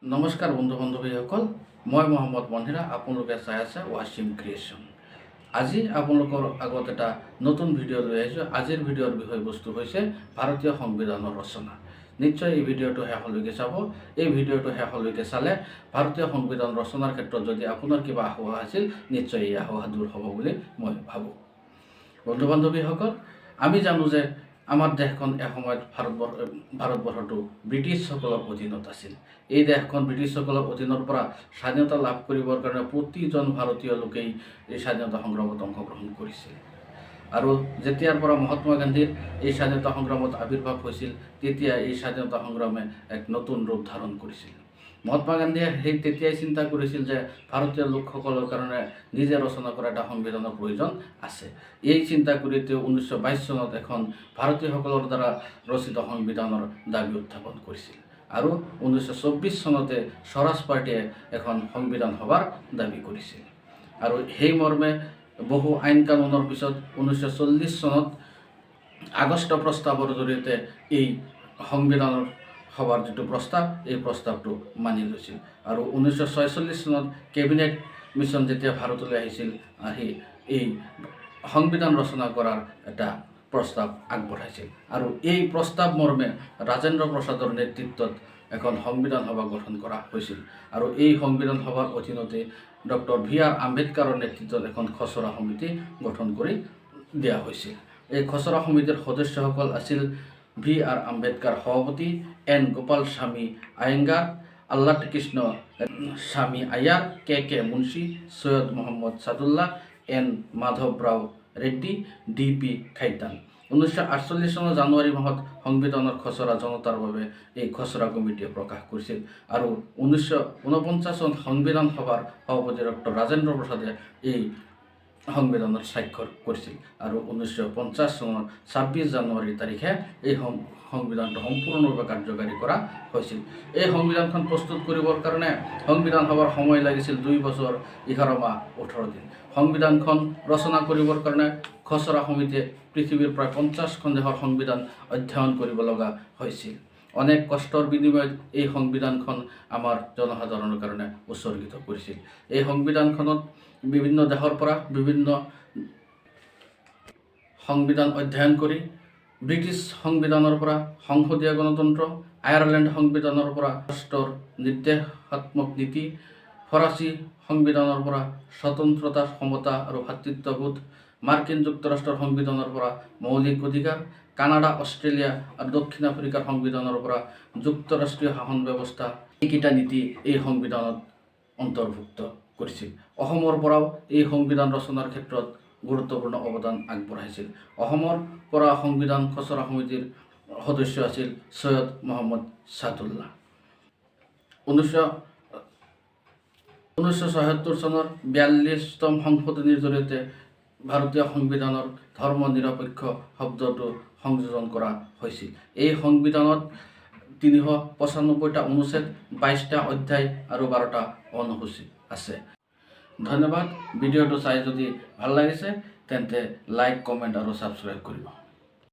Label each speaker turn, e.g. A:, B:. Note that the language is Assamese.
A: নমস্কাৰ বন্ধু বান্ধৱীসকল, মই মহম্মদ মন্দিৰা। আপোনালোকে চাই আছে ৱাছিম ক্ৰিয়েশ্যন। আজি আপোনালোকৰ আগত এটা নতুন ভিডিঅ' লৈ আহিছোঁ। আজিৰ ভিডিঅ'ৰ বিষয়বস্তু হৈছে ভাৰতীয় সংবিধানৰ ৰচনা। নিশ্চয় এই ভিডিঅ'টো শেষলৈকে চাব। এই ভিডিঅ'টো শেষলৈকে চালে ভাৰতীয় সংবিধান ৰচনাৰ ক্ষেত্ৰত যদি আপোনাৰ কিবা আশংকা আছিল, নিশ্চয় এই আশংকা দূৰ হ'ব বুলি মই ভাবোঁ। বন্ধু বান্ধৱীসকল, আমি জানো যে আমাৰ দেশখন এসময়ত ভাৰতবৰ্ষটো ব্ৰিটিছসকলৰ অধীনত আছিল। এই দেশখন ব্ৰিটিছসকলৰ অধীনৰ পৰা স্বাধীনতা লাভ কৰিবৰ কাৰণে প্ৰতিজন ভাৰতীয় লোকেই এই স্বাধীনতা সংগ্ৰামত অংশগ্ৰহণ কৰিছিল। আৰু যেতিয়াৰ পৰা মহাত্মা গান্ধীৰ এই স্বাধীনতা সংগ্ৰামত আৱিৰ্ভাৱ হৈছিল, তেতিয়া এই স্বাধীনতা সংগ্ৰামে এক নতুন ৰূপ ধাৰণ কৰিছিল। মহাত্মা গান্ধীয়ে তেতিয়াই চিন্তা কৰিছিল যে ভাৰতীয় লোকসকলৰ কাৰণে নিজে ৰচনা কৰা এটা সংবিধানৰ প্ৰয়োজন আছে। এই চিন্তা কৰি তেওঁ 1922 চনত এখন ভাৰতীয়সকলৰ দ্বাৰা ৰচিত সংবিধানৰ দাবী উত্থাপন কৰিছিল। আৰু 1924 চনতে স্বৰাজ পাৰ্টীয়ে এখন সংবিধান সভাৰ দাবী কৰিছিল। আৰু সেই মৰ্মে বহু আইন কানুনৰ পিছত 1940 চনত আগষ্ট প্ৰস্তাৱৰ জৰিয়তে এই সংবিধানৰ সভাৰ যিটো প্ৰস্তাৱ, এই প্ৰস্তাৱটো মানি লৈছিল। আৰু 1946 চনত কেবিনেট মিছন যেতিয়া ভাৰতলৈ আহিছিল, আহি এই সংবিধান ৰচনা কৰাৰ এটা প্ৰস্তাৱ আগবঢ়াইছিল। আৰু এই প্ৰস্তাৱ মৰ্মে ৰাজেন্দ্ৰ প্ৰসাদৰ নেতৃত্বত এখন সংবিধান সভা গঠন কৰা হৈছিল। আৰু এই সংবিধান সভাৰ অধীনতে ডক্টৰ V.R. আম্বেদকাৰৰ নেতৃত্বত এখন খচৰা সমিতি গঠন কৰি দিয়া হৈছিল। এই খচৰা সমিতিৰ সদস্যসকল আছিল V.R. আম্বেদকাৰ সভাপতি, N. গোপাল স্বামী আয়েঙ্গাৰ, আল্লাট কৃষ্ণ স্বামী Iyer, K. Munshi, Syed Muhammad Sadullah, N. Madhav Rao Reddy, D.P. খাইতান। 1948 চনৰ জানুৱাৰী মাহত সংবিধানৰ খচৰা জনতাৰ বাবে এই খচৰা কমিটিয়ে প্ৰকাশ কৰিছিল। আৰু 1949 চনত সংবিধান সভাৰ সভাপতি ডক্টৰ ৰাজেন্দ্ৰ প্ৰসাদে এই সংবিধানত স্বাক্ষৰ কৰিছিল। আৰু 1950 চনৰ 26 জানুৱাৰী তাৰিখে এই সংবিধানটো সম্পূৰ্ণৰূপে কাৰ্যকাৰী কৰা হৈছিল। এই সংবিধানখন প্ৰস্তুত কৰিবৰ কাৰণে সংবিধান সভাৰ সময় লাগিছিল 2 বছৰ 11 মাহ 18 দিন। সংবিধানখন ৰচনা কৰিবৰ কাৰণে খচৰা সমিতিয়ে পৃথিৱীৰ প্ৰায় 50খন দেশৰ সংবিধান অধ্যয়ন কৰিব লগা হৈছিল। অনেক কষ্টৰ বিনিময়ত এই সংবিধানখন আমাৰ জনসাধাৰণৰ কাৰণে উৎসৰ্গিত কৰিছিল। এই সংবিধানখনত বিভিন্ন দেশৰ পৰা বিভিন্ন সংবিধান অধ্যয়ন কৰি, ব্ৰিটিছ সংবিধানৰ পৰা সংসদীয় গণতন্ত্ৰ, আয়াৰলেণ্ড সংবিধানৰ পৰা ৰাষ্ট্ৰৰ নিৰ্দেশাত্মক নীতি, ফৰাচী সংবিধানৰ পৰা স্বতন্ত্ৰতা, সমতা আৰু ভাতৃত্ববোধ, মাৰ্কিন যুক্তৰাষ্ট্ৰৰ সংবিধানৰ পৰা মৌলিক অধিকাৰ, কানাডা, অষ্ট্ৰেলিয়া আৰু দক্ষিণ আফ্ৰিকাৰ সংবিধানৰ পৰা যুক্তৰাষ্ট্ৰীয় শাসন ব্যৱস্থা, এইকেইটা নীতি এই সংবিধানত অন্তৰ্ভুক্ত কৰিছিল। অসমৰ পৰাও এই সংবিধান ৰচনাৰ ক্ষেত্ৰত গুৰুত্বপূৰ্ণ অৱদান আগবঢ়াইছিল। অসমৰ পৰা সংবিধান খচৰা সমিতিৰ সদস্য আছিল সৈয়দ মোহাম্মদ সাদুল্লাহ। 1976 চনৰ 42তম সংশোধনীৰ জৰিয়তে ভাৰতীয় সংবিধানৰ ধৰ্ম নিৰপেক্ষ শব্দটো সংযোজন কৰা হৈছিল। এই সংবিধানত 395টা অনুচ্ছেদ, 22টা অধ্যায় আৰু 12টা অনুসূচী আছে। ধন্যবাদ। ভিডিঅ'টো চাই যদি ভাল লাগিছে তেন্তে লাইক, কমেণ্ট আৰু ছাবস্ক্ৰাইব কৰিব।